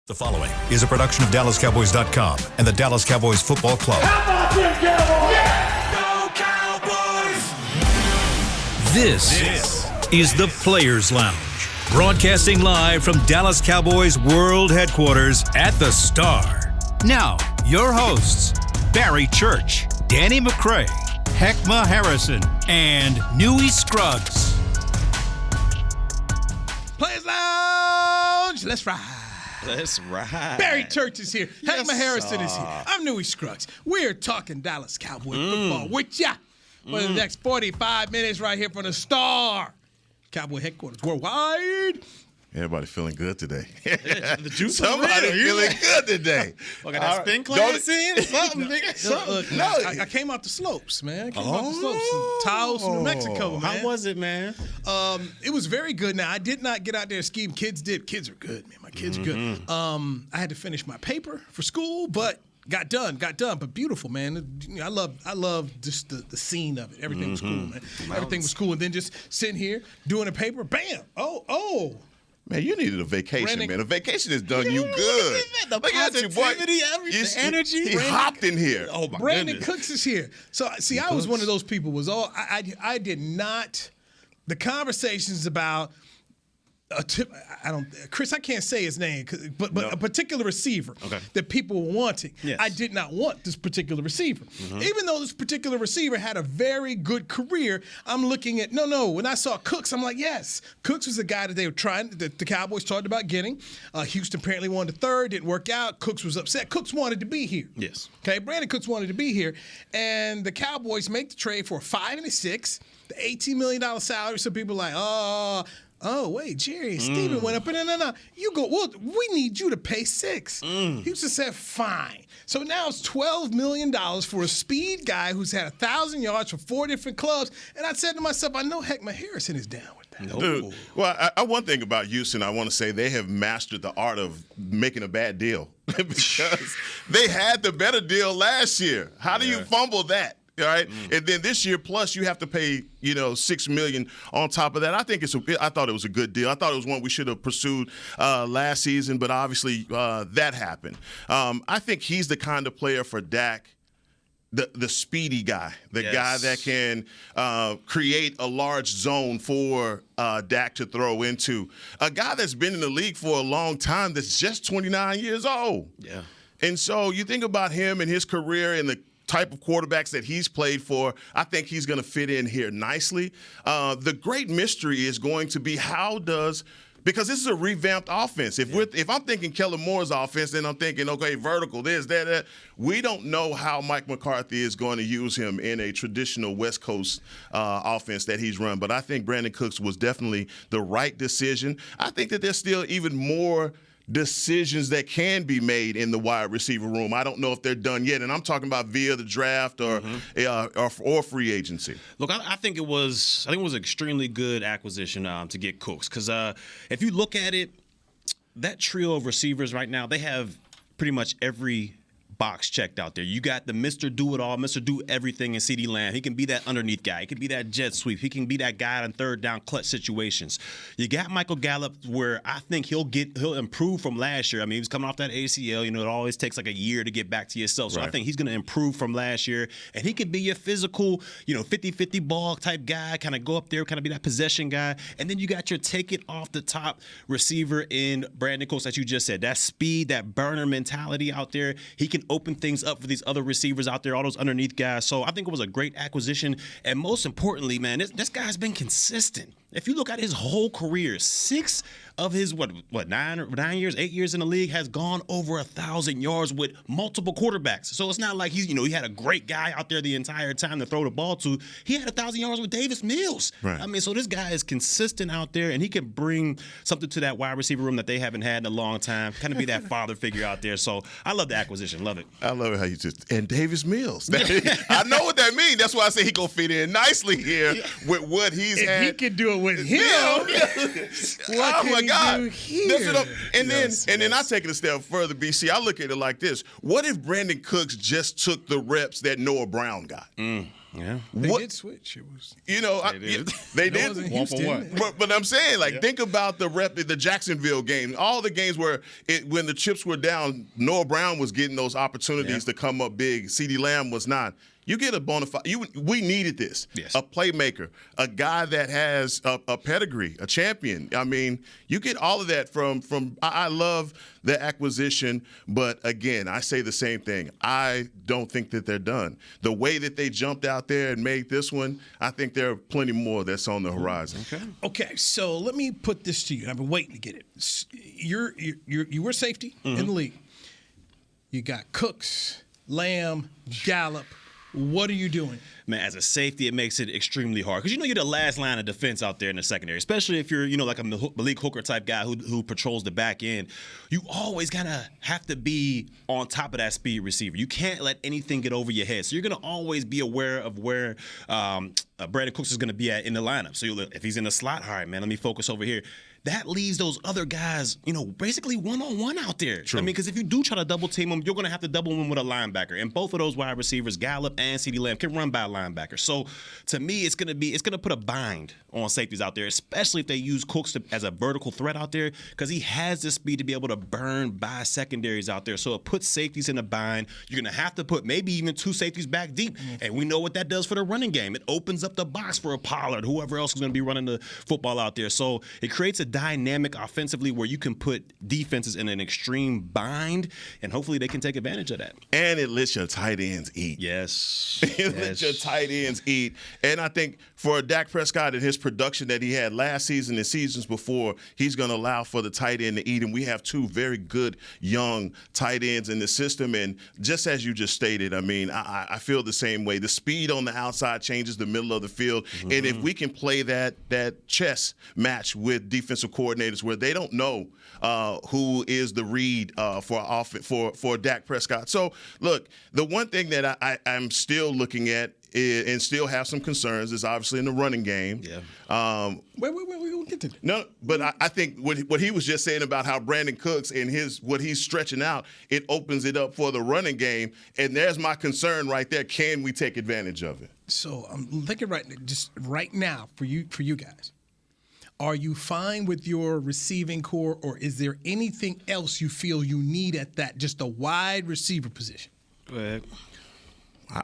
The following is a production of DallasCowboys.com and the Dallas Cowboys Football Club. How about them Cowboys? Yeah! Go Cowboys! This is the Players Lounge, broadcasting live from Dallas Cowboys World Headquarters at the Star. Now, your hosts, Barry Church, Danny McCray, Heckma Harrison, and Newey Scruggs. Players Lounge, let's ride. Let's ride. Barry Church is here. Yes, Heckma Harrison is here. I'm Newey Scruggs. We're talking Dallas Cowboy football with ya for the next 45 minutes right here from the Star. Cowboy headquarters worldwide. Everybody feeling good today. The juice Somebody feeling good today. Look at that spin class scene. Something, nigga. I came out the slopes, man. I came out the slopes. Taos, New Mexico, man. How was it, man? It was very good. Now, I did not get out there and ski. Kids did. Kids are good, man. My kids are good. I had to finish my paper for school, but got done. But beautiful, man. I love just the scene of it. Everything was cool, man. Everything was cool. And then just sitting here doing a paper, bam. Oh. Man, you needed a vacation, Brandin, man. A vacation has done you good. The Look at you, boy. positivity, everything, the energy. He hopped in here. Oh, my Brandin goodness. Cooks is here. So, see, I was one of those people. I did not. The conversations about Chris, I can't say his name, but No. a particular receiver that people were wanting. Yes. I did not want this particular receiver. Even though this particular receiver had a very good career, I'm looking at, no. When I saw Cooks, I'm like, yes. Cooks was the guy that they were trying, that the Cowboys talked about getting. Houston apparently wanted the third, didn't work out. Cooks was upset. Cooks wanted to be here. Yes. Okay, Brandin Cooks wanted to be here. And the Cowboys make the trade for a 5 and a 6, the $18 million salary. Some people are like, Oh, wait, Jerry, Steven went up. No. You go, well, we need you to pay 6. Houston said, fine. So now it's $12 million for a speed guy who's had 1,000 yards for 4 different clubs. And I said to myself, I know Heckma Harrison is down with that. Dude, well, one thing about Houston, I want to say they have mastered the art of making a bad deal because they had the better deal last year. How do you fumble that? All right, and then this year, plus you have to pay, $6 million on top of that. I thought it was a good deal. I thought it was one we should have pursued last season, but obviously that happened. I think he's the kind of player for Dak, the speedy guy, the guy that can create a large zone for Dak to throw into. A guy that's been in the league for a long time that's just 29 years old. Yeah, and so you think about him and his career and the type of quarterbacks that he's played for, I think he's going to fit in here nicely. The great mystery is going to be because this is a revamped offense. If I'm thinking Kellen Moore's offense, then I'm thinking, okay, vertical, this, that. We don't know how Mike McCarthy is going to use him in a traditional West Coast offense that he's run. But I think Brandin Cooks was definitely the right decision. I think that there's still even more decisions that can be made in the wide receiver room. I don't know if they're done yet, and I'm talking about via the draft or free agency. Look, I think it was an extremely good acquisition to get Cooks because if you look at it, that trio of receivers right now, they have pretty much every box checked out there. You got the Mr. Do-It-All, Mr. Do-Everything in CeeDee Lamb. He can be that underneath guy. He can be that jet sweep. He can be that guy on third down clutch situations. You got Michael Gallup, where I think he'll improve from last year. I mean, he was coming off that ACL. It always takes like a year to get back to yourself. So I think he's going to improve from last year. And he could be your physical, 50-50 ball type guy, kind of go up there, kind of be that possession guy. And then you got your take it off the top receiver in Brandin Cooks, that you just said. That speed, that burner mentality out there. He can open things up for these other receivers out there, all those underneath guys. So I think it was a great acquisition. And most importantly, man, this guy's been consistent. If you look at his whole career, 6 of his, 8 years in the league has gone over 1,000 yards with multiple quarterbacks. So it's not like he had a great guy out there the entire time to throw the ball to. He had 1,000 yards with Davis Mills. Right. I mean, so this guy is consistent out there, and he can bring something to that wide receiver room that they haven't had in a long time, kind of be that father figure out there. So I love the acquisition. Love it. I love it how you and Davis Mills. I know what that means. That's why I say he going to fit in nicely here with what he's had. He can do it with him. What can he do here? And then I take it a step further, BC. I look at it like this. What if Brandin Cooks just took the reps that Noah Brown got? Yeah. They did switch. It was, they did. One for one. But I'm saying, think about the Jacksonville game. All the games where when the chips were down, Noah Brown was getting those opportunities to come up big. CeeDee Lamb was not. You get a bona fide. We needed this. Yes. A playmaker, a guy that has a pedigree, a champion. I mean, you get all of that from. I love the acquisition, but again, I say the same thing. I don't think that they're done. The way that they jumped out there and made this one, I think there are plenty more that's on the horizon. Okay, so let me put this to you. I've been waiting to get it. You were safety in the league. You got Cooks, Lamb, Gallup. What are you doing? Man, as a safety, it makes it extremely hard because you're the last line of defense out there in the secondary, especially if you're like a Malik Hooker type guy who patrols the back end. You always gotta have to be on top of that speed receiver. You can't let anything get over your head. So you're gonna always be aware of where Brandin Cooks is gonna be at in the lineup. So if he's in the slot, all right, man, let me focus over here. That leaves those other guys, basically one-on-one out there. True. I mean, because if you do try to double team them, you're going to have to double them with a linebacker. And both of those wide receivers, Gallup and CeeDee Lamb, can run by a linebacker. So to me, it's going to put a bind on safeties out there, especially if they use Cooks as a vertical threat out there, because he has the speed to be able to burn by secondaries out there. So it puts safeties in a bind. You're going to have to put maybe even two safeties back deep. And we know what that does for the running game. It opens up the box for a Pollard, whoever else is going to be running the football out there. So it creates a dynamic offensively where you can put defenses in an extreme bind, and hopefully they can take advantage of that. And it lets your tight ends eat. Yes. Let your tight ends eat. And I think for Dak Prescott and his production that he had last season and seasons before, he's going to allow for the tight end to eat. And we have two very good young tight ends in the system. And just as you just stated, I mean, I feel the same way. The speed on the outside changes the middle of the field. Mm-hmm. And if we can play that chess match with defensive coordinators where they don't know who is the read for Dak Prescott. So, look, the one thing that I'm still looking at and still have some concerns is obviously in the running game. Yeah. Wait, we'll get to that. No, but I think what he was just saying about how Brandin Cooks and what he's stretching out, it opens it up for the running game. And there's my concern right there. Can we take advantage of it? So I'm thinking right now for you guys. Are you fine with your receiving core, or is there anything else you feel you need at that, just a wide receiver position? Go ahead.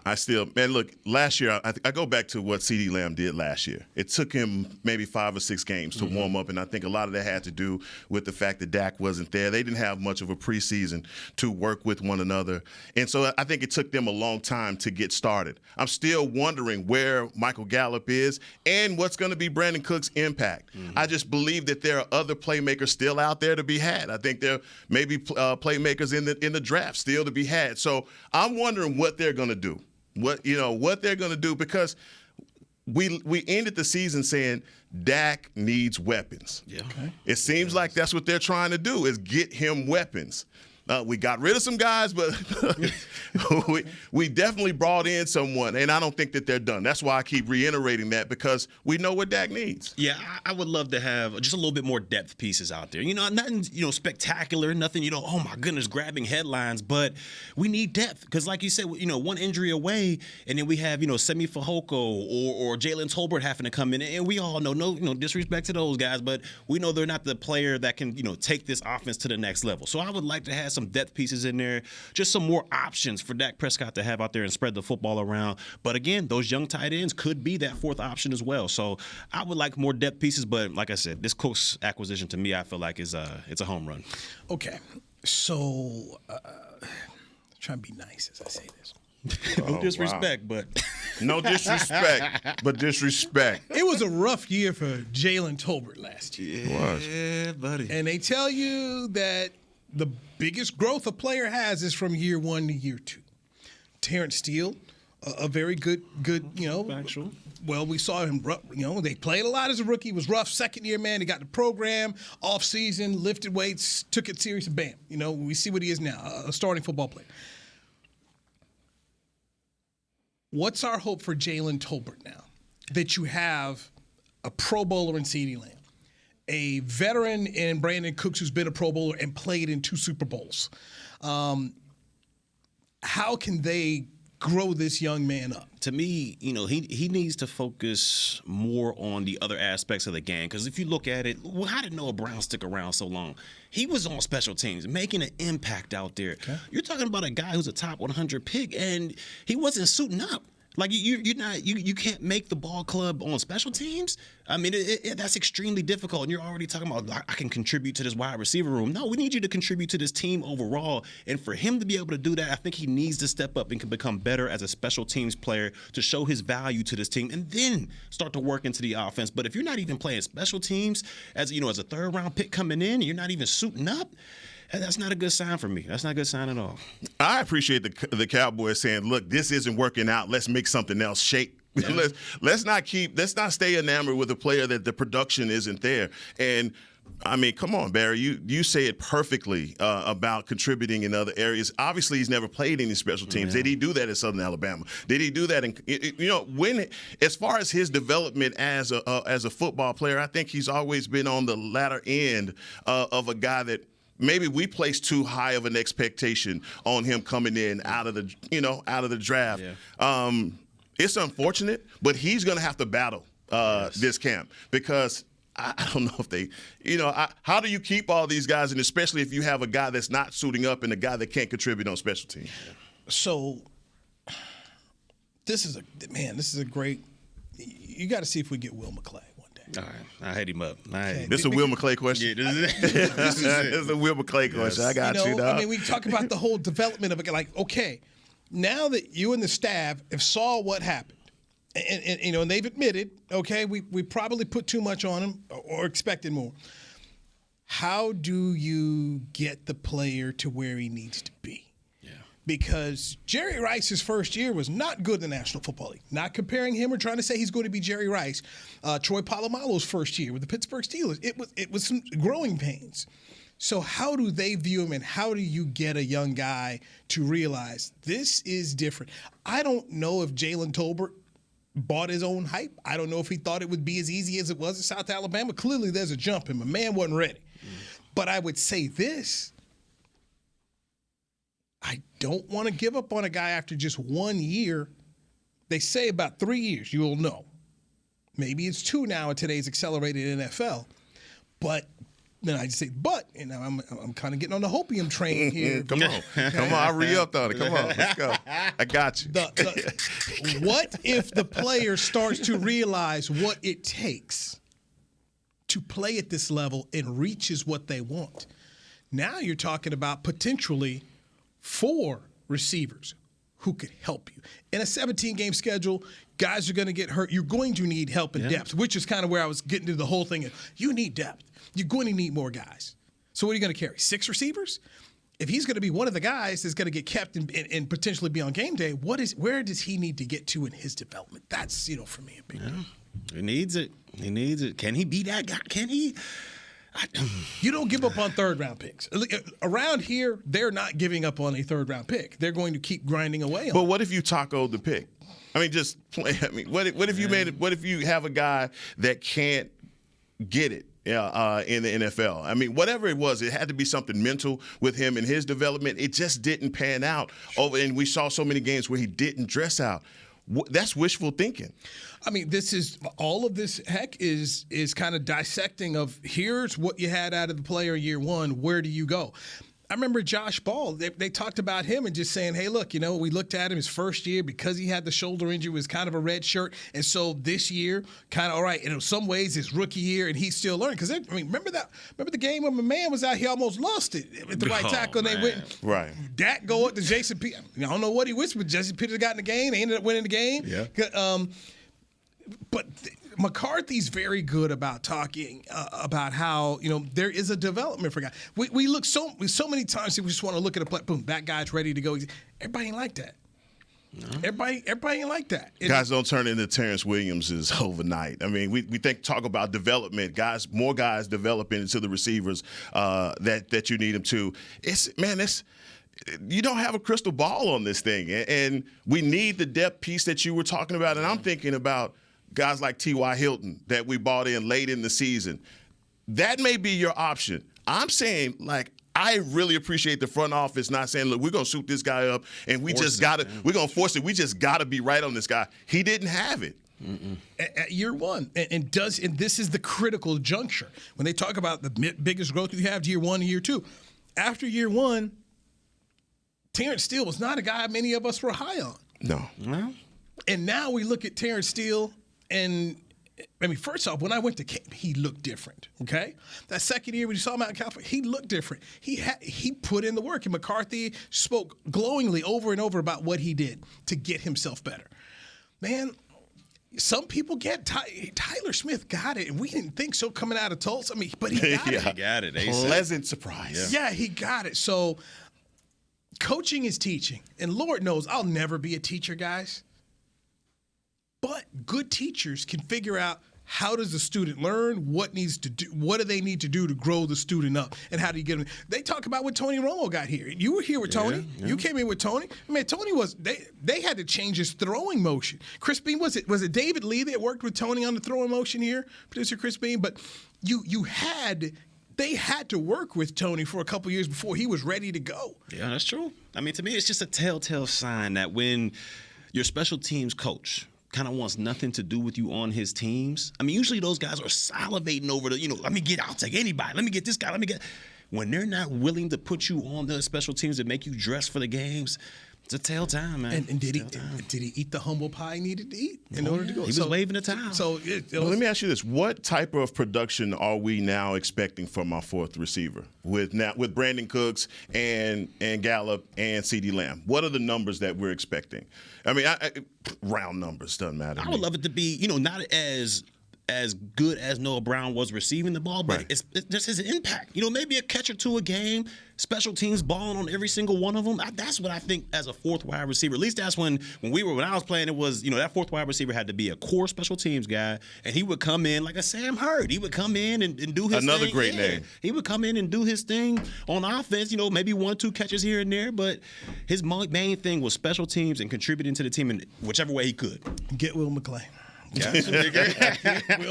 I still, man, look, last year, I go back to what CeeDee Lamb did last year. It took him maybe 5 or 6 games to warm up, and I think a lot of that had to do with the fact that Dak wasn't there. They didn't have much of a preseason to work with one another. And so I think it took them a long time to get started. I'm still wondering where Michael Gallup is and what's going to be Brandin Cooks' impact. I just believe that there are other playmakers still out there to be had. I think there may be playmakers in the draft still to be had. So I'm wondering what they're going to do. What they're going to do, because we ended the season saying Dak needs weapons. Yeah. Okay. It seems like that's what they're trying to do, is get him weapons. We got rid of some guys, but we definitely brought in someone, and I don't think that they're done. That's why I keep reiterating that, because we know what Dak needs. Yeah, I would love to have just a little bit more depth pieces out there. Nothing, spectacular, nothing, oh my goodness, grabbing headlines, but we need depth because, like you said, one injury away, and then we have, Semi Fehoko or Jalen Tolbert having to come in, and we all know, no disrespect to those guys, but we know they're not the player that can, take this offense to the next level. So I would like to have some depth pieces in there, just some more options for Dak Prescott to have out there and spread the football around. But again, those young tight ends could be that fourth option as well. So I would like more depth pieces, but like I said, this Cooks acquisition to me, I feel like it's a home run. Okay, so trying to be nice as I say this. No disrespect, but no disrespect, but disrespect. It was a rough year for Jalen Tolbert last year. It was. Yeah, buddy. And they tell you that the biggest growth a player has is from year 1 to year 2. Terrence Steele, a very good, Factual. Well, we saw him, they played a lot as a rookie. It was rough. Second year, man, they got the program, off season, lifted weights, took it serious, and bam. We see what he is now, a starting football player. What's our hope for Jalen Tolbert now that you have a Pro Bowler in CeeDee Lamb, a veteran in Brandin Cooks who's been a Pro Bowler and played in 2 Super Bowls. How can they grow this young man up? To me, he needs to focus more on the other aspects of the game. Because if you look at it, how did Noah Brown stick around so long? He was on special teams, making an impact out there. Okay. You're talking about a guy who's a top 100 pick, and he wasn't suiting up. Like you can't make the ball club on special teams. I mean, that's extremely difficult. And you're already talking about I can contribute to this wide receiver room. No, we need you to contribute to this team overall. And for him to be able to do that, I think he needs to step up and can become better as a special teams player to show his value to this team, and then start to work into the offense. But if you're not even playing special teams as a third round pick coming in, you're not even suiting up. That's not a good sign for me. That's not a good sign at all. I appreciate the Cowboys saying, "Look, this isn't working out. Let's make something else shake." Yeah. let's not stay enamored with a player that the production isn't there. And I mean, come on, Barry. You say it perfectly about contributing in other areas. Obviously, he's never played any special teams. Yeah. Did he do that at Southern alabama? Did he do that? As far as his development as a football player, I think he's always been on the latter end of a guy that maybe we placed too high of an expectation on him coming in out of the draft. Yeah. It's unfortunate, but he's going to have to battle this camp because I don't know if they, how do you keep all these guys, and especially if you have a guy that's not suiting up and a guy that can't contribute on special teams. So this is a great. You got to see if we get Will McClay. All right, I hit him up. This is a Will McClay question. Yeah, this is a Will McClay question. I got you, dog. I mean, we talk about the whole development of it. Like, okay, now that you and the staff have saw what happened, and they've admitted, okay, we probably put too much on him or expected more. How do you get the player to where he needs to be? Because Jerry Rice's first year was not good in the National Football League. Not comparing him or trying to say he's going to be Jerry Rice. Troy Polamalu's first year with the Pittsburgh Steelers, it was some growing pains. So how do they view him, and how do you get a young guy to realize this is different? I don't know if Jalen Tolbert bought his own hype. I don't know if he thought it would be as easy as it was in South Alabama. Clearly there's a jump, and my man wasn't ready. But I would say this. I don't want to give up on a guy after just 1 year. They say about 3 years, you'll know. Maybe it's 2 now in today's accelerated NFL. But then I just say, I'm kind of getting on the hopium train here. Come on. I re-upped on it. Come on, let's go. I got you. What if the player starts to realize what it takes to play at this level and reaches what they want? Now you're talking about potentially 4 receivers who could help you. In a 17-game schedule, guys are going to get hurt. You're going to need help and depth, which is kind of where I was getting to the whole thing. You need depth. You're going to need more guys. So what are you going to carry? 6 receivers? If he's going to be one of the guys that's going to get kept and potentially be on game day, where does he need to get to in his development? That's, for me, a big deal. He needs it. Can he be that guy? Can he? You don't give up on third-round picks. Around here, they're not giving up on a third-round pick. They're going to keep grinding away on it. But what if you tacoed the pick? I mean, just play. I mean, what if you made it? What if you have a guy that can't get it in the NFL? I mean, whatever it was, it had to be something mental with him and his development. It just didn't pan out. And we saw so many games where he didn't dress out. That's wishful thinking. I mean, all of this is kind of dissecting of here's what you had out of the player year 1. Where do you go? I remember Josh Ball, they talked about him and just saying, hey, look, we looked at him his first year because he had the shoulder injury, was kind of a red shirt. And so this year, kind of all right. And in some ways, his rookie year, and he's still learning. Because, remember the game when my man was out here, almost lost it at the right tackle. And they went, right. Dak go up to Jason Peters. I don't know what he whispered, but Jason Peters got in the game. They ended up winning the game. Yeah. But McCarthy's very good about talking about how there is a development for guys. We look so many times we just want to look at a play. Boom, that guy's ready to go. Everybody ain't like that. No. Everybody ain't like that. Guys don't turn into Terrence Williamses overnight. I mean, we talk about development. More guys developing into the receivers that you need them to. You don't have a crystal ball on this thing, and we need the depth piece that you were talking about. And I'm thinking about guys like T.Y. Hilton that we bought in late in the season. That may be your option. I'm saying, like, I really appreciate the front office not saying, look, we're going to shoot this guy up and we're going to force it. We just got to be right on this guy. He didn't have it. At year one, and this is the critical juncture when they talk about the biggest growth you have to year one and year two. After year one, Terrence Steele was not a guy many of us were high on. No. And now we look at Terrence Steele, and I mean, first off, when I went to camp, he looked different. Okay, that second year when you saw him out in California, he looked different. He put in the work, and McCarthy spoke glowingly over and over about what he did to get himself better. Man. Some people get Tyler Smith got it, and we didn't think so coming out of Tulsa. I mean, but he got it. He got it. Pleasant surprise. Yeah, he got it. So coaching is teaching, and Lord knows I'll never be a teacher, guys. But good teachers can figure out how does the student learn, what do they need to do to grow the student up, and how do you get them? They talk about when Tony Romo got here. You were here with Tony. Yeah. You came in with Tony. I mean, Tony they had to change his throwing motion. Chris Bean, was it David Lee that worked with Tony on the throwing motion here, producer Chris Bean? But they had to work with Tony for a couple years before he was ready to go. Yeah, that's true. I mean, to me, it's just a telltale sign that when your special teams coach kind of wants nothing to do with you on his teams. I mean, usually those guys are salivating over I'll take anybody. Let me get this guy. When they're not willing to put you on the special teams and make you dress for the games, it's a telltale, man. And did he eat the humble pie he needed to eat in order to go? He was waving the towel. So let me ask you this: what type of production are we now expecting from our fourth receiver with Brandin Cooks and Gallup and CeeDee Lamb? What are the numbers that we're expecting? I mean, round numbers doesn't matter. I would love it to be, not as good as Noah Brown was receiving the ball, but it's just his impact. Maybe a catch or two a game, special teams balling on every single one of them. That's what I think as a fourth wide receiver. At least that's when I was playing, it was, that fourth wide receiver had to be a core special teams guy, and he would come in like a Sam Hurd. He would come in and do his thing. Another great name. He would come in and do his thing on offense, maybe 1 or 2 catches here and there, but his main thing was special teams and contributing to the team in whichever way he could. Get Will McClay. Will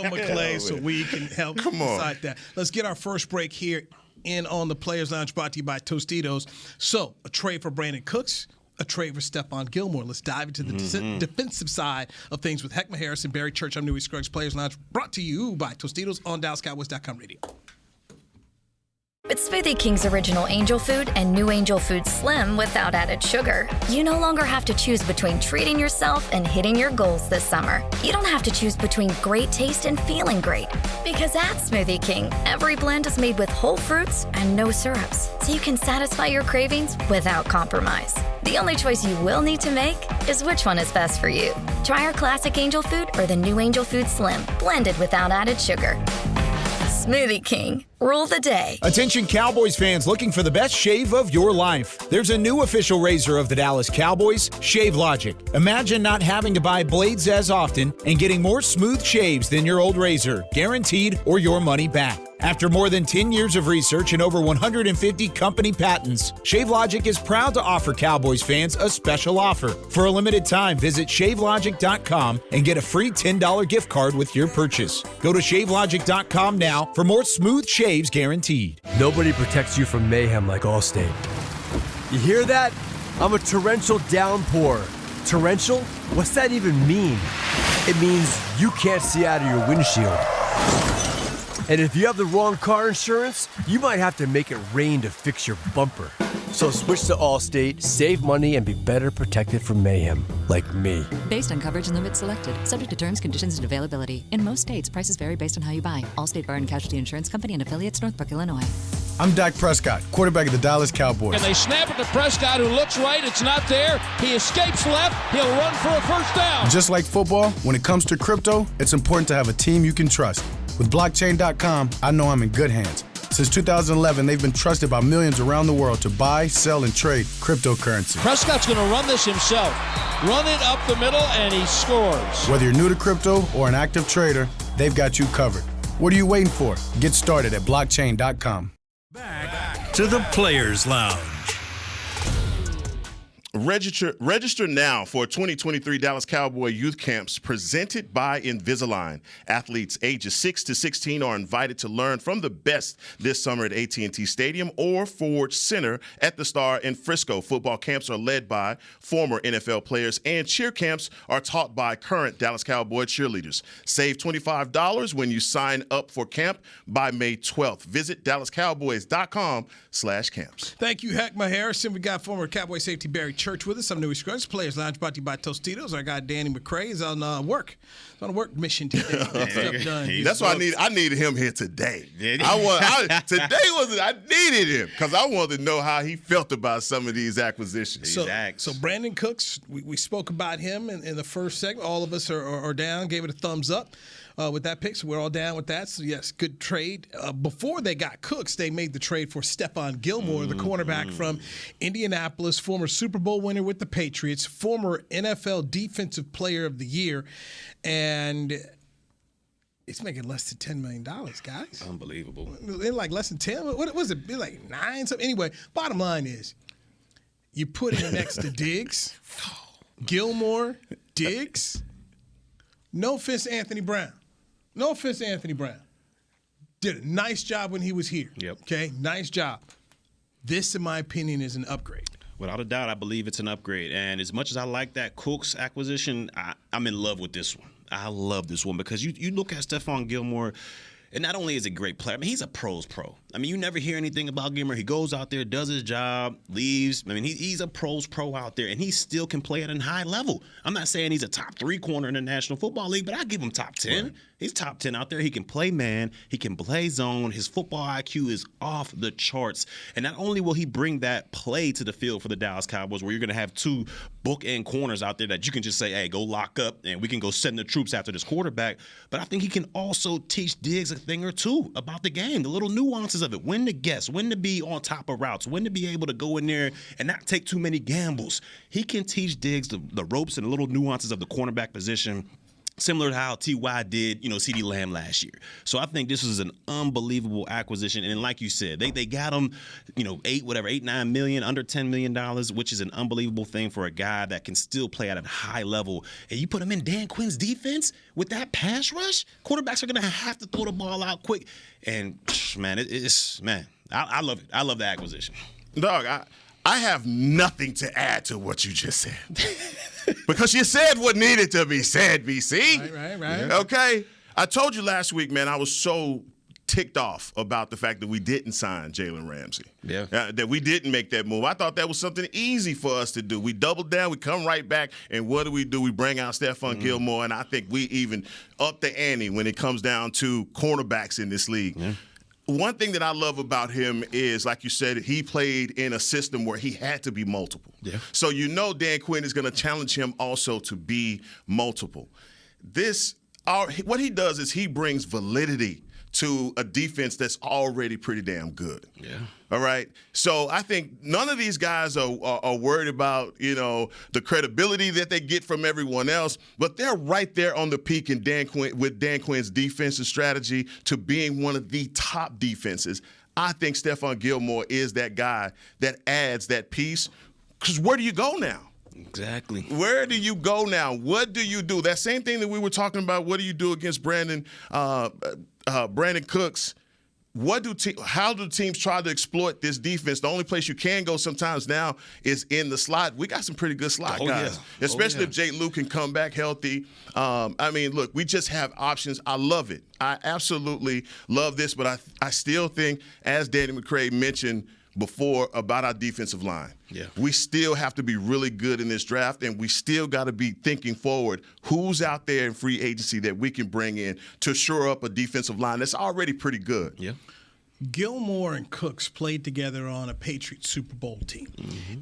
McClay, so we can help decide that. Let's get our first break here in on the Players Lounge, brought to you by Tostitos. So, a trade for Brandin Cooks, a trade for Stephon Gilmore. Let's dive into the defensive side of things with Heckma Harrison, Barry Church. I'm Newey Scruggs, Players Lounge, brought to you by Tostitos on DallasCowboys.com radio. With Smoothie King's original Angel Food and new Angel Food Slim without added sugar, you no longer have to choose between treating yourself and hitting your goals this summer. You don't have to choose between great taste and feeling great. Because at Smoothie King, every blend is made with whole fruits and no syrups, so you can satisfy your cravings without compromise. The only choice you will need to make is which one is best for you. Try our classic Angel Food or the new Angel Food Slim, blended without added sugar. Smoothie King. Rule the day. Attention Cowboys fans looking for the best shave of your life. There's a new official razor of the Dallas Cowboys, Shave Logic. Imagine not having to buy blades as often and getting more smooth shaves than your old razor, guaranteed or your money back. After more than 10 years of research and over 150 company patents, ShaveLogic is proud to offer Cowboys fans a special offer. For a limited time, visit ShaveLogic.com and get a free $10 gift card with your purchase. Go to ShaveLogic.com now for more smooth shaves guaranteed. Nobody protects you from mayhem like Allstate. You hear that? I'm a torrential downpour. Torrential? What's that even mean? It means you can't see out of your windshield. And if you have the wrong car insurance, you might have to make it rain to fix your bumper. So switch to Allstate, save money, and be better protected from mayhem, like me. Based on coverage and limits selected, subject to terms, conditions, and availability. In most states, prices vary based on how you buy. Allstate Bar and Casualty Insurance Company and affiliates, Northbrook, Illinois. I'm Dak Prescott, quarterback of the Dallas Cowboys. And they snap it to Prescott, who looks right. It's not there. He escapes left. He'll run for a first down. Just like football, when it comes to crypto, it's important to have a team you can trust. With blockchain.com, I know I'm in good hands. Since 2011, they've been trusted by millions around the world to buy, sell, and trade cryptocurrency. Prescott's going to run this himself. Run it up the middle, and he scores. Whether you're new to crypto or an active trader, they've got you covered. What are you waiting for? Get started at blockchain.com. Back to the Players Lounge. Register now for 2023 Dallas Cowboy Youth Camps presented by Invisalign. Athletes ages 6 to 16 are invited to learn from the best this summer at AT&T Stadium or Ford Center at the Star in Frisco. Football camps are led by former NFL players, and cheer camps are taught by current Dallas Cowboy cheerleaders. Save $25 when you sign up for camp by May 12th. Visit DallasCowboys.com/camps. Thank you, Heckma Harrison. We got former Cowboy safety Barry Church with us. I'm Newy Scruggs. Players Lounge brought to you by Tostitos. Our guy Danny McCray is on work. He's on a work mission today. Stuff done. That's why I needed him here today. I needed him because I wanted to know how he felt about some of these acquisitions. So Brandin Cooks, we spoke about him in the first segment. All of us are down, gave it a thumbs up. With that pick, so we're all down with that. So, yes, good trade. Before they got Cooks, they made the trade for Stephon Gilmore, the cornerback from Indianapolis, former Super Bowl winner with the Patriots, former NFL Defensive Player of the Year, and it's making less than $10 million, guys. Unbelievable. Like less than 10? What was it? Like 9 something? Anyway, bottom line is you put him next to Diggs, Gilmore, Diggs. No offense to Anthony Brown. Did a nice job when he was here. Yep. Okay, nice job. This, in my opinion, is an upgrade. Without a doubt, I believe it's an upgrade. And as much as I like that Cooks acquisition, I'm in love with this one. I love this one because you look at Stephon Gilmore, and not only is he a great player, I mean, he's a pro's pro. I mean, you never hear anything about Gilmore. He goes out there, does his job, leaves. I mean, he's a pro's pro out there, and he still can play at a high level. I'm not saying he's a top 3 corner in the National Football League, but I give him top 10. Right. He's top 10 out there. He can play man. He can play zone. His football IQ is off the charts. And not only will he bring that play to the field for the Dallas Cowboys, where you're going to have 2 bookend corners out there that you can just say, hey, go lock up, and we can go send the troops after this quarterback. But I think he can also teach Diggs a thing or two about the game, the little nuances of it, when to guess, when to be on top of routes, when to be able to go in there and not take too many gambles. He can teach Diggs the ropes and the little nuances of the cornerback position, similar to how T.Y. did, CeeDee Lamb last year. So I think this is an unbelievable acquisition. And like you said, they got him, 8-9 million, under $10 million, which is an unbelievable thing for a guy that can still play at a high level. And you put him in Dan Quinn's defense with that pass rush, quarterbacks are going to have to throw the ball out quick. And, man, I love it. I love the acquisition. Dog, I have nothing to add to what you just said. Because you said what needed to be said, BC. Right. Okay? I told you last week, man, I was so ticked off about the fact that we didn't sign Jalen Ramsey. Yeah. That we didn't make that move. I thought that was something easy for us to do. We doubled down, we come right back, and what do? We bring out Stephon Gilmore, and I think we even up the ante when it comes down to cornerbacks in this league. Yeah. One thing that I love about him is, like you said, he played in a system where he had to be multiple. Yeah. So Dan Quinn is going to challenge him also to be multiple. What he does is he brings validity to a defense that's already pretty damn good. Yeah. All right. So I think none of these guys are worried about, the credibility that they get from everyone else, but they're right there on the peak in Dan Quinn's defensive strategy to being one of the top defenses. I think Stephon Gilmore is that guy that adds that piece. Because where do you go now? Exactly. Where do you go now? What do you do? That same thing that we were talking about. What do you do against Brandin Cooks? How do teams try to exploit this defense? The only place you can go sometimes now is in the slot. We got some pretty good slot guys, especially if Jake Luke can come back healthy. Look, we just have options. I love it. I absolutely love this, but I still think, as Danny McCray mentioned before about our defensive line. Yeah. We still have to be really good in this draft, and we still got to be thinking forward. Who's out there in free agency that we can bring in to shore up a defensive line that's already pretty good? Yeah. Gilmore and Cooks played together on a Patriots Super Bowl team.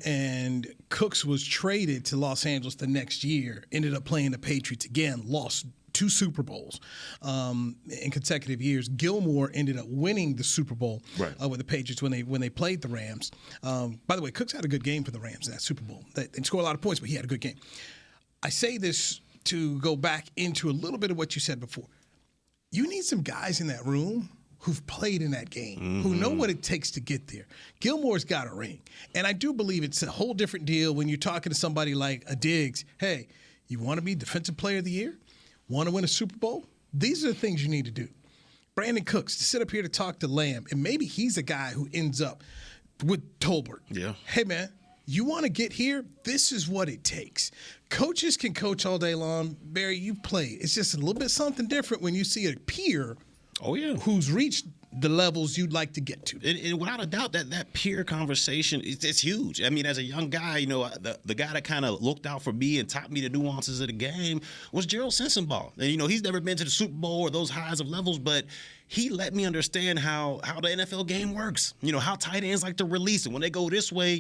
And Cooks was traded to Los Angeles the next year, ended up playing the Patriots again, lost 2 Super Bowls in consecutive years. Gilmore ended up winning the Super Bowl with the Patriots when they played the Rams. By the way, Cooks had a good game for the Rams in that Super Bowl. They didn't score a lot of points, but he had a good game. I say this to go back into a little bit of what you said before. You need some guys in that room who've played in that game, who know what it takes to get there. Gilmore's got a ring. And I do believe it's a whole different deal when you're talking to somebody like a Diggs. Hey, you want to be Defensive Player of the Year? Want to win a Super Bowl? These are the things you need to do. Brandin Cooks, to sit up here to talk to Lamb, and maybe he's a guy who ends up with Tolbert. Yeah. Hey, man, you want to get here? This is what it takes. Coaches can coach all day long. Barry, you've played. It's just a little bit something different when you see a peer who's reached the levels you'd like to get to. And without a doubt, that peer conversation, it's huge. I mean, as a young guy, the guy that kind of looked out for me and taught me the nuances of the game was Gerald Sensenbaugh. And, he's never been to the Super Bowl or those highs of levels, but he let me understand how the NFL game works. How tight ends like to release it. When they go this way,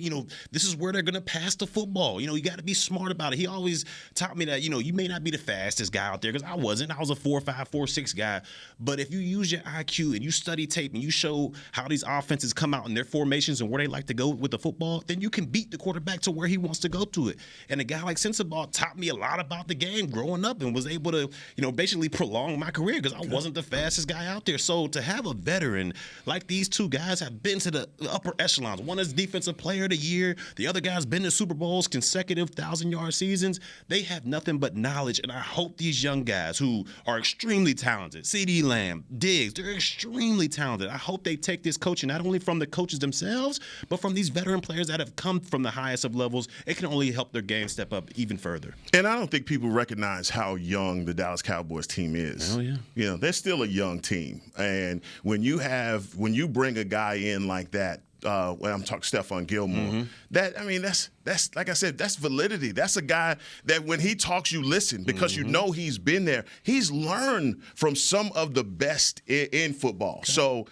this is where they're going to pass the football. You got to be smart about it. He always taught me that, you may not be the fastest guy out there, because I wasn't. I was a 4.5, 4.6 guy. But if you use your IQ and you study tape and you show how these offenses come out in their formations and where they like to go with the football, then you can beat the quarterback to where he wants to go to it. And a guy like Sensenbaugh taught me a lot about the game growing up and was able to, basically prolong my career, because I wasn't the fastest guy out there. So to have a veteran like these two guys have been to the upper echelons. One is Defensive Player of the Year. The other guy's been to Super Bowls, consecutive 1,000-yard seasons. They have nothing but knowledge, and I hope these young guys who are extremely talented, CeeDee Lamb, Diggs, they're extremely talented. I hope they take this coaching not only from the coaches themselves, but from these veteran players that have come from the highest of levels. It can only help their game step up even further. And I don't think people recognize how young the Dallas Cowboys team is. Oh, yeah. They're still a young team. And when you bring a guy in like that, when I'm talking Stephon Gilmore, that's like I said, that's validity. That's a guy that when he talks, you listen, because you know he's been there. He's learned from some of the best in football. Okay. So,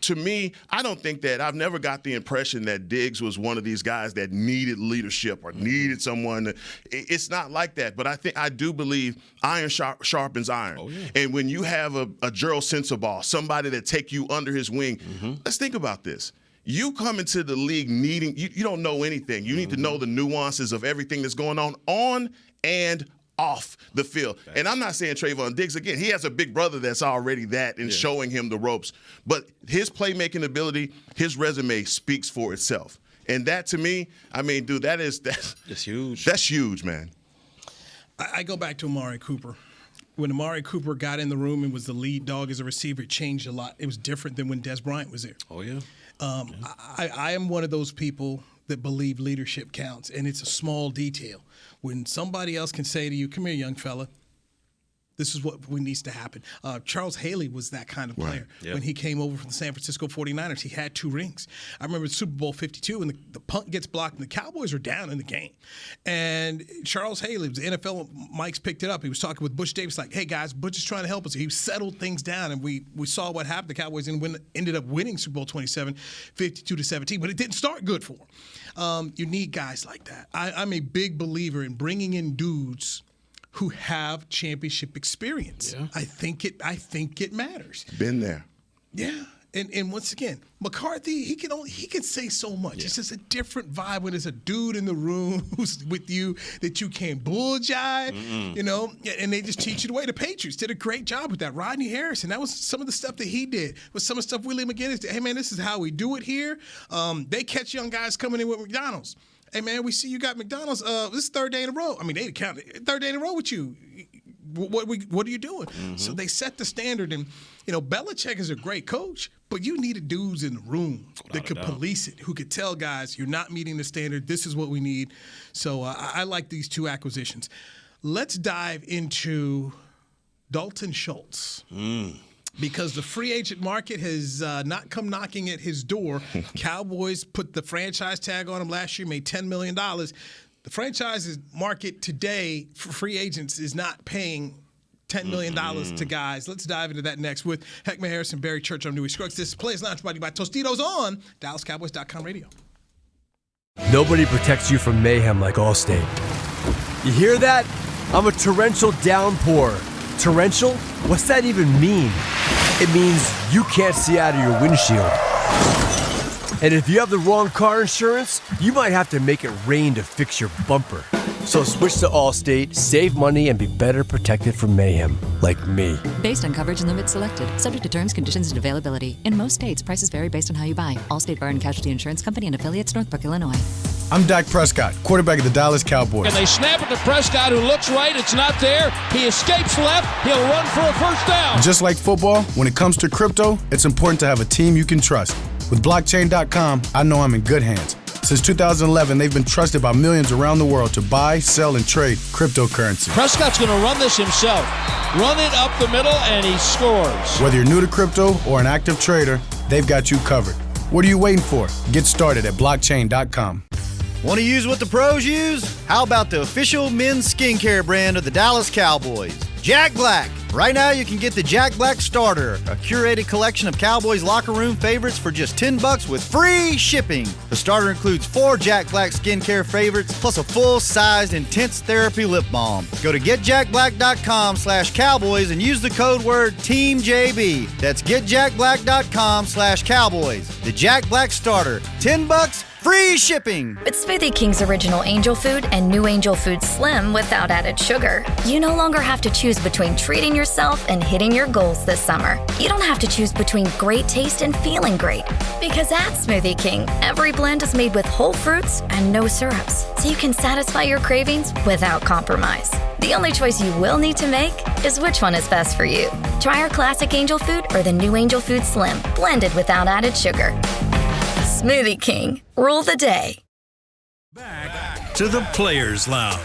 to me, I don't think that I've never got the impression that Diggs was one of these guys that needed leadership or needed someone. It's not like that. But I do believe iron sharpens iron. Oh, yeah. And when you have a Gerald Sensenbaugh, somebody that take you under his wing, let's think about this. You come into the league needing, you don't know anything. You need to know the nuances of everything that's going on and off the field. And I'm not saying Trayvon Diggs, again, he has a big brother that's already that and showing him the ropes. But his playmaking ability, his resume speaks for itself. And that, to me, dude, that's huge. That's huge, man. I go back to Amari Cooper. When Amari Cooper got in the room and was the lead dog as a receiver, it changed a lot. It was different than when Des Bryant was there. Oh, yeah. I am one of those people that believe leadership counts, and it's a small detail. When somebody else can say to you, come here, young fella, this is what needs to happen. Charles Haley was that kind of player. Right. Yep. When he came over from the San Francisco 49ers, he had 2 rings. I remember Super Bowl 52 when the punt gets blocked and the Cowboys are down in the game. And Charles Haley, the NFL Mike's picked it up. He was talking with Butch Davis like, hey, guys, Butch is trying to help us. He settled things down, and we saw what happened. The Cowboys ended up winning Super Bowl 27, 52-17, but it didn't start good for them. You need guys like that. I'm a big believer in bringing in dudes who have championship experience. Yeah. I think it matters. Been there. Yeah. And once again, McCarthy, he can say so much. Yeah. It's just a different vibe when there's a dude in the room who's with you that you can't bull jive, and they just teach you the way. The Patriots did a great job with that. Rodney Harrison, that was some of the stuff that he did. Was some of the stuff Willie McGinnis did. Hey, man, this is how we do it here. They catch young guys coming in with McDonald's. Hey, man, we see you got McDonald's. This is 3rd day in a row. They count it. 3rd day in a row with you. What are you doing? Mm-hmm. So they set the standard. And, Belichick is a great coach, but you needed dudes in the room that could police it, who could tell guys, you're not meeting the standard. This is what we need. So I like these 2 acquisitions. Let's dive into Dalton Schultz. Because the free agent market has not come knocking at his door. Cowboys put the franchise tag on him last year, made $10 million. The franchise market today for free agents is not paying $10 million to guys. Let's dive into that next with Heckman Harrison, Barry Church. I'm Dewey Scruggs. This is Players Lounge brought to you by Tostitos on DallasCowboys.com radio. Nobody protects you from mayhem like Allstate. You hear that? I'm a torrential downpour. Torrential? What's that even mean? It means you can't see out of your windshield. And if you have the wrong car insurance, you might have to make it rain to fix your bumper. So switch to Allstate, save money, and be better protected from mayhem, like me. Based on coverage and limits selected, subject to terms, conditions, and availability. In most states, prices vary based on how you buy. Allstate Bar and Casualty Insurance Company and affiliates, Northbrook, Illinois. I'm Dak Prescott, quarterback of the Dallas Cowboys. And they snap it to Prescott, who looks right. It's not there. He escapes left. He'll run for a first down. Just like football, when it comes to crypto, it's important to have a team you can trust. With blockchain.com, I know I'm in good hands. Since 2011, they've been trusted by millions around the world to buy, sell, and trade cryptocurrency. Prescott's going to run this himself. Run it up the middle, and he scores. Whether you're new to crypto or an active trader, they've got you covered. What are you waiting for? Get started at blockchain.com. Want to use what the pros use? How about the official men's skincare brand of the Dallas Cowboys, Jack Black? Right now, you can get the Jack Black Starter, a curated collection of Cowboys locker room favorites for just $10 with free shipping. The starter includes 4 Jack Black skincare favorites, plus a full-sized intense therapy lip balm. Go to getjackblack.com/Cowboys and use the code word TEAMJB. That's getjackblack.com/Cowboys. The Jack Black Starter, $10, free shipping. It's Smoothie King's original angel food and new angel food slim without added sugar. You no longer have to choose between treating yourself and hitting your goals this summer. You don't have to choose between great taste and feeling great. Because at Smoothie King, every blend is made with whole fruits and no syrups, so you can satisfy your cravings without compromise. The only choice you will need to make is which one is best for you. Try our classic angel food or the new angel food slim, blended without added sugar. Smoothie King, rule the day. Back to the Players Lounge.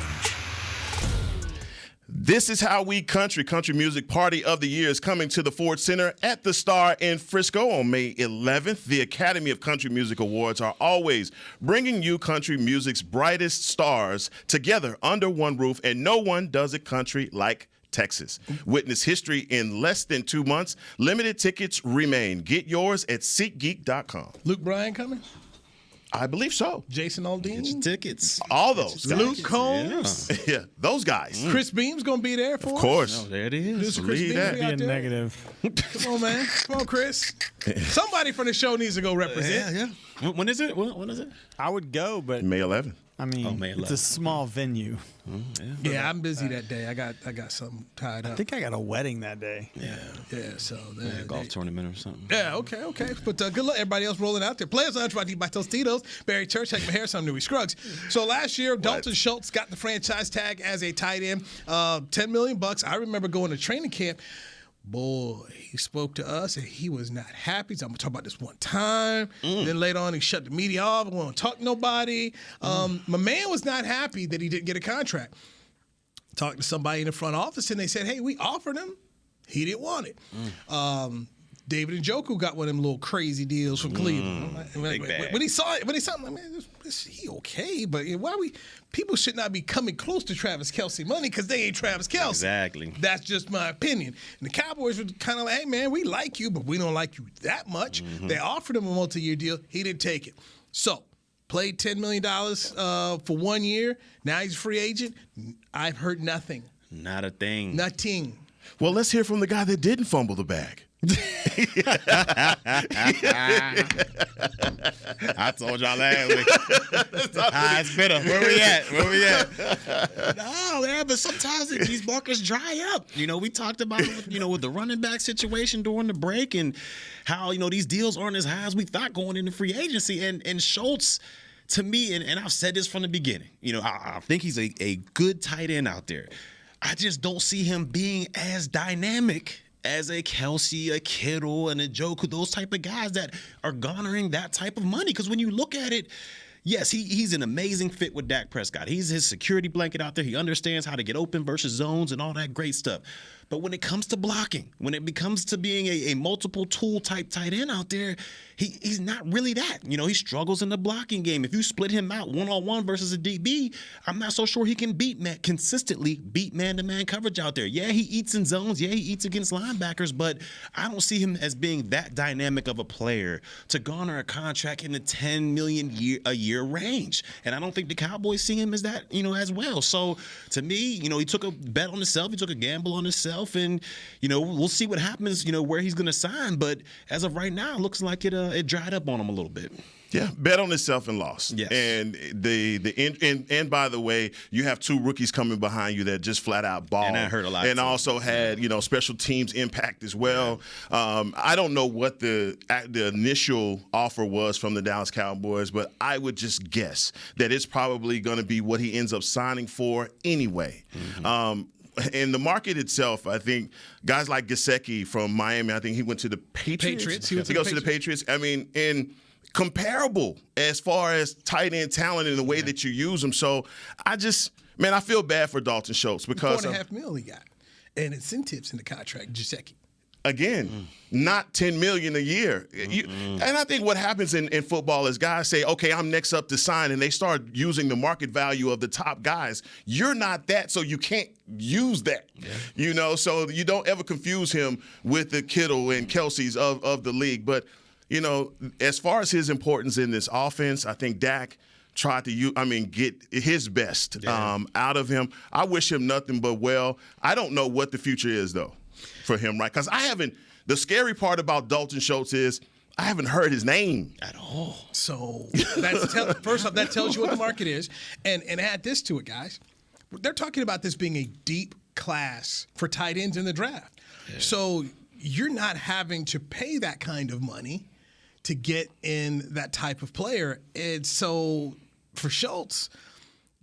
This is how we country music party of the year is coming to the Ford Center at the Star in Frisco on May 11th. The Academy of Country Music Awards are always bringing you country music's brightest stars together under one roof, and no one does it country like Texas. Witness history in less than 2 months. Limited tickets remain. Get yours at SeatGeek.com. Luke Bryan coming? I believe so. Jason Aldean? Get your tickets. All those guys. Luke Combs? Yeah, those guys. Chris Beam's going to be there for us? Of course. Oh, there it is. Chris Beam that. be out there? Negative. Come on, man. Come on, Chris. Somebody from the show needs to go represent. Yeah. When is it? When is it? I would go, but May 11th. I mean, May it's a small venue. Yeah, I'm busy that day. I got something tied up. I think I got a wedding that day. Yeah. So golf tournament or something. Yeah, okay. But good luck, everybody else rolling out there. Players Lounge brought to you by Tostitos, Barry Church, Heck Harris, I'm Newey Scruggs. So last year, Dalton Schultz got the franchise tag as a tight end, $10 million. I remember going to training camp. Boy, he spoke to us and he was not happy. So I'm gonna talk about this one time. Then later on, he shut the media off. I don't want to talk to nobody. My man was not happy that he didn't get a contract. Talked to somebody in the front office and they said, "Hey, we offered him. He didn't want it." David Njoku got one of them little crazy deals from Cleveland. When he saw it, I'm like, man, he okay? But people should not be coming close to Travis Kelce money because they ain't Travis Kelce. Exactly. That's just my opinion. And the Cowboys were kind of like, hey, man, we like you, but we don't like you that much. They offered him a multi-year deal. He didn't take it. So, played $10 million for 1 year. Now he's a free agent. I've heard nothing. Not a thing. Nothing. Well, let's hear from the guy that didn't fumble the bag. I told y'all last week. It's bitter. Where we at? No, man, but sometimes these markets dry up. We talked about it, with the running back situation during the break and how, these deals aren't as high as we thought going into free agency. And Schultz, to me, and I've said this from the beginning, I think he's a good tight end out there. I just don't see him being as dynamic as a Kelce, a Kittle, and a Njoku, those type of guys that are garnering that type of money. Because when you look at it, yes, he's an amazing fit with Dak Prescott. He's his security blanket out there. He understands how to get open versus zones and all that great stuff. But when it comes to blocking, when it becomes to being a multiple tool type tight end out there, he's not really that. He struggles in the blocking game. If you split him out one-on-one versus a DB, I'm not so sure he can consistently beat man-to-man coverage out there. Yeah, he eats in zones. Yeah, he eats against linebackers, but I don't see him as being that dynamic of a player to garner a contract in the $10 million a year range. And I don't think the Cowboys see him as that, as well. So to me, he took a bet on himself. He took a gamble on himself. And, we'll see what happens, where he's going to sign. But as of right now, it looks like it dried up on him a little bit. Yeah, bet on itself and lost. Yes. And by the way, you have 2 rookies coming behind you that just flat out ball. And that hurt a lot. And also had special teams impact as well. Yeah. I don't know what the initial offer was from the Dallas Cowboys, but I would just guess that it's probably going to be what he ends up signing for anyway. Mm-hmm. In the market itself, I think guys like Gesicki from Miami, I think he went to the Patriots. He goes to the Patriots. I mean, comparable as far as tight end talent and the way that you use them. So I feel bad for Dalton Schultz because $4.5 million he got, and incentives in the contract. Gesicki. Again, not $10 million a year. And I think what happens in football is guys say, okay, I'm next up to sign, and they start using the market value of the top guys. You're not that, so you can't use that. Yeah. So you don't ever confuse him with the Kittle and Kelsey's of the league. But as far as his importance in this offense, I think Dak tried to get his best out of him. I wish him nothing but well. I don't know what the future is, though, for him, right? Because the scary part about Dalton Schultz is I haven't heard his name at all. So first off, that tells you what the market is. And add this to it, guys. They're talking about this being a deep class for tight ends in the draft. Yeah. So you're not having to pay that kind of money to get in that type of player. And so for Schultz,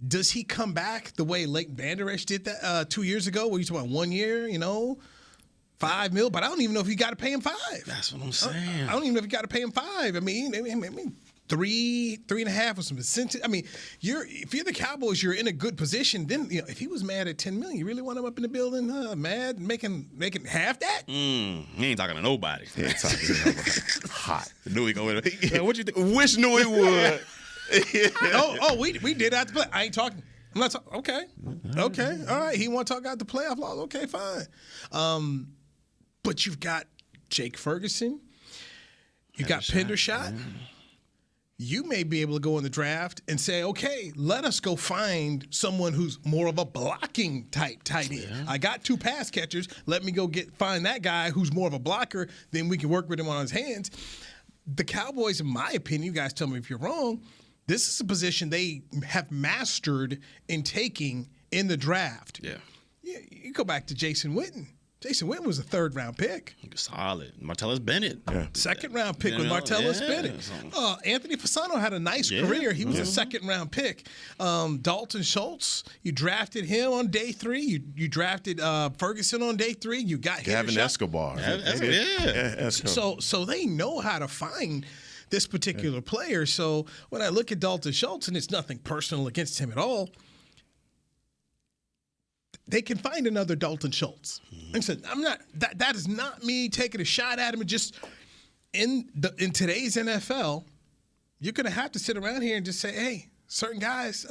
does he come back the way Leighton Vander Esch did that 2 years ago, where you talking about 1 year, $5 million, but I don't even know if you got to pay him $5 million. That's what I'm saying. I don't even know if you got to pay him $5 million. I mean, 3.5 with some incentive. I mean, if you're the Cowboys, you're in a good position. Then if he was mad at $10 million, you really want him up in the building, mad, making half that? He ain't talking to nobody. He ain't talking to nobody. Hot. Knew he going to. What you think? Wish knew he would. We did after play. I ain't talking. I'm not talking. Okay, all right. He want to talk out the playoff laws. Okay, fine. But you've got Jake Ferguson. You got Pendershot. You may be able to go in the draft and say, okay, let us go find someone who's more of a blocking type tight end. Yeah. I got 2 pass catchers. Let me go find that guy who's more of a blocker. Then we can work with him on his hands. The Cowboys, in my opinion, you guys tell me if you're wrong, this is a position they have mastered in taking in the draft. Yeah. You go back to Jason Witten. Jason Witten was a 3rd-round pick. Solid. Martellus Bennett. Yeah. 2nd-round pick with Martellus Bennett. Anthony Fasano had a nice career. He was a 2nd-round pick. Dalton Schultz, you drafted him on day 3. You drafted Ferguson on day 3. You got Gavin Escobar. So they know how to find this particular player. So when I look at Dalton Schultz, and it's nothing personal against him at all, they can find another Dalton Schultz. And so that is not me taking a shot at him. And just in today's NFL, you're going to have to sit around here and just say, hey, certain guys,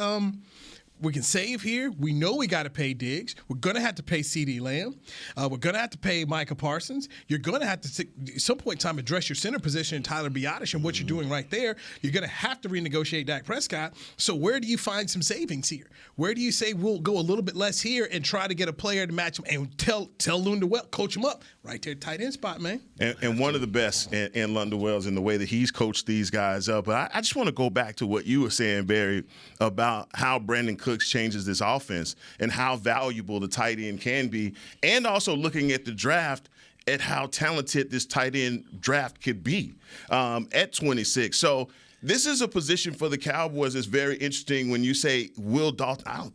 we can save here. We know we got to pay Diggs. We're going to have to pay CeeDee Lamb. We're going to have to pay Micah Parsons. You're going to have to, at some point in time, address your center position in Tyler Biadasz and what you're doing right there. You're going to have to renegotiate Dak Prescott. So where do you find some savings here? Where do you say we'll go a little bit less here and try to get a player to match him and tell Lunda Wells, coach him up right there, tight end spot, man. And one of the best in Lunda Wells in the way that he's coached these guys up. But I just want to go back to what you were saying, Barry, about how Brandin Cooks changes this offense and how valuable the tight end can be, and also looking at the draft at how talented this tight end draft could be at 26. So this is a position for the Cowboys that's very interesting when you say Will Dalton.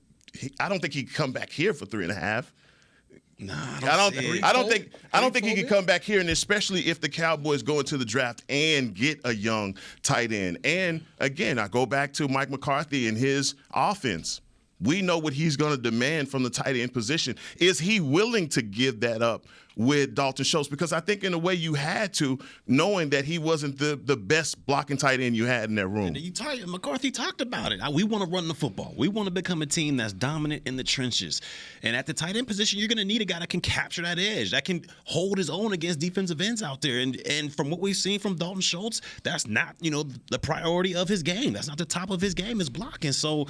I don't think he can come back here for 3.5. No, I don't think he can come back here, and especially if the Cowboys go into the draft and get a young tight end. And again, I go back to Mike McCarthy and his offense. We know what he's going to demand from the tight end position. Is he willing to give that up with Dalton Schultz? Because I think in a way you had to, knowing that he wasn't the best blocking tight end you had in that room. McCarthy talked about it. We want to run the football. We want to become a team that's dominant in the trenches. And at the tight end position, you're going to need a guy that can capture that edge, that can hold his own against defensive ends out there. And from what we've seen from Dalton Schultz, that's not, the priority of his game. That's not the top of his game is blocking. So,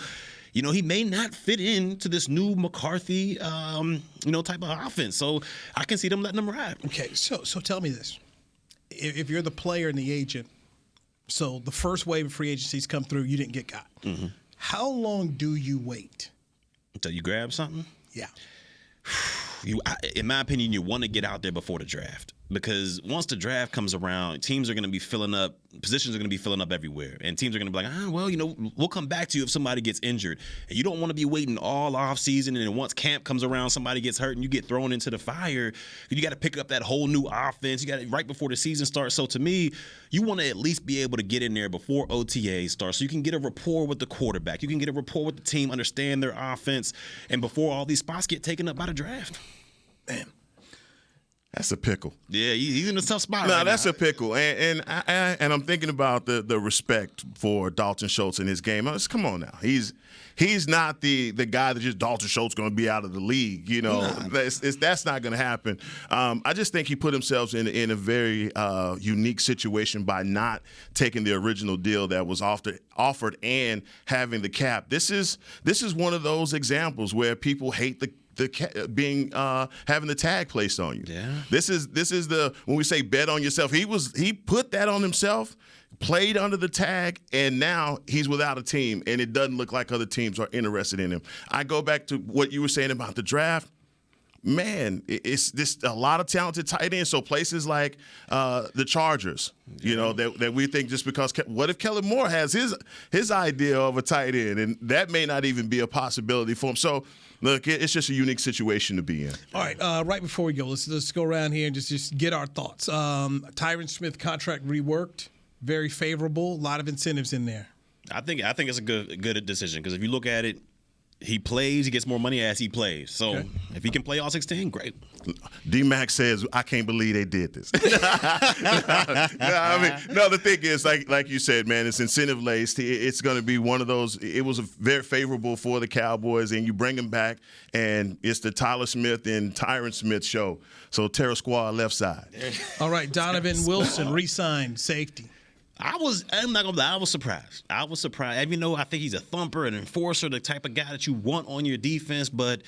he may not fit into this new McCarthy, type of offense. So I can see them letting him ride. Okay, so tell me this. If you're the player and the agent, So the first wave of free agencies come through, you didn't get got. Mm-hmm. How long do you wait? Until you grab something? Yeah. In my opinion, you want to get out there before the draft, because once the draft comes around, teams are going to be filling up, positions are going to be filling up everywhere, and teams are going to be like, we'll come back to you if somebody gets injured. And you don't want to be waiting all off season, and then once camp comes around, somebody gets hurt and you get thrown into the fire. You got to pick up that whole new offense. You got it right before the season starts. So to me, you want to at least be able to get in there before OTA starts, so you can get a rapport with the quarterback, you can get a rapport with the team, understand their offense, and before all these spots get taken up by the draft. Man, that's a pickle. Yeah, he's in a tough spot. No, right that's now. a pickle, and I'm thinking about the respect for Dalton Schultz in his game. Come on now, he's not the guy that just Dalton Schultz going to be out of the league. You know, that's not going to happen. I just think he put himself in a very unique situation by not taking the original deal that was offered and having the cap. This is one of those examples where people hate having the tag placed on you. Yeah. This is when we say bet on yourself. He put that on himself, played under the tag, and now he's without a team, and it doesn't look like other teams are interested in him. I go back to what you were saying about the draft. Man, it's this a lot of talented tight ends. So places like the Chargers, that we think just because what if Kellen Moore has his idea of a tight end, and that may not even be a possibility for him. So look, it's just a unique situation to be in. All right, right before we go, let's go around here and just get our thoughts. Tyron Smith contract reworked, very favorable, a lot of incentives in there. I think it's a good decision, because if you look at it, he plays, he gets more money as he plays. So if he can play all 16, great. D-Mac says, I can't believe they did this. The thing is, like you said, man, it's incentive-laced. It's going to be one of those. It was very favorable for the Cowboys, and you bring him back, and it's the Tyler Smith and Tyron Smith show. So Terror Squad left side. All right, Donovan Wilson re-signed safety. I'm not gonna lie, I was surprised. Even though I think he's a thumper, an enforcer, the type of guy that you want on your defense, but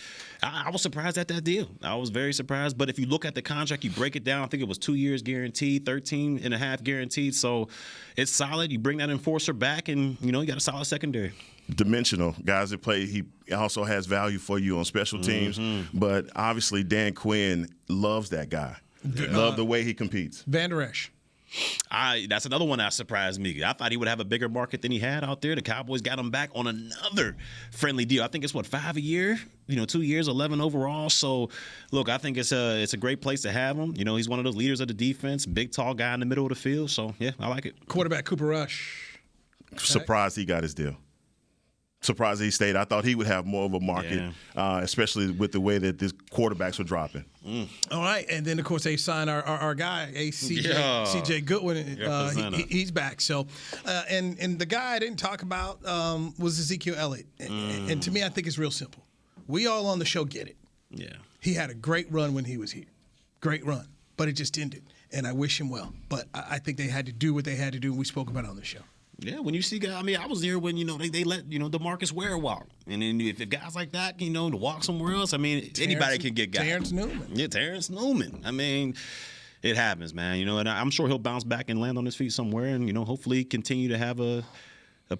I was surprised at that deal. I was very surprised. But if you look at the contract, you break it down, I think it was 2 years guaranteed, 13 and a half guaranteed. So it's solid. You bring that enforcer back, and you got a solid secondary. Dimensional guys that play. He also has value for you on special teams. Mm-hmm. But obviously, Dan Quinn loves that guy. Love the way he competes. Van Der Esch. That's another one that surprised me. I thought he would have a bigger market than he had out there. The Cowboys got him back on another friendly deal. I think it's 5 a year, 2 years, 11 overall. So look, I think it's a great place to have him. He's one of those leaders of the defense, big, tall guy in the middle of the field. So yeah, I like it. Quarterback Cooper Rush. Surprised he got his deal. Surprised he stayed. I thought he would have more of a market, especially with the way that these quarterbacks were dropping. All right, and then of course they signed our guy, CJ Goodwin. He's back. So, and the guy I didn't talk about was Ezekiel Elliott, and to me, I think it's real simple. We all on the show get it. Yeah, he had a great run when he was here, great run, but it just ended. And I wish him well, but I think they had to do what they had to do. And we spoke about it on the show. Yeah, when you see guys, I was there when, they let, DeMarcus Ware walk. And then if guys like that, to walk somewhere else, anybody can get guys. Terrence Newman. Yeah, Terrence Newman. It happens, man, and I'm sure he'll bounce back and land on his feet somewhere and, hopefully continue to have a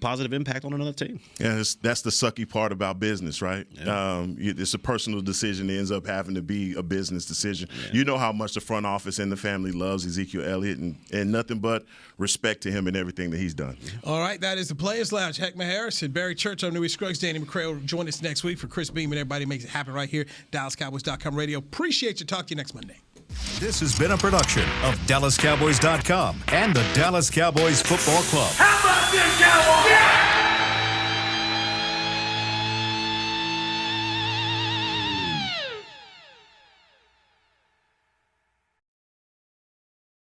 positive impact on another team. Yeah, that's the sucky part about business, right? Yeah. It's a personal decision that ends up having to be a business decision. Yeah. You know how much the front office and the family loves Ezekiel Elliott, and nothing but respect to him and everything that he's done. All right, that is the Players Lounge. Heckma Harrison, Barry Church, I'm Newey Scruggs, Danny McCray will join us next week. For Chris Beam and everybody makes it happen right here, DallasCowboys.com radio. Appreciate you. Talk to you next Monday. This has been a production of DallasCowboys.com and the Dallas Cowboys Football Club. How about this, Cowboys?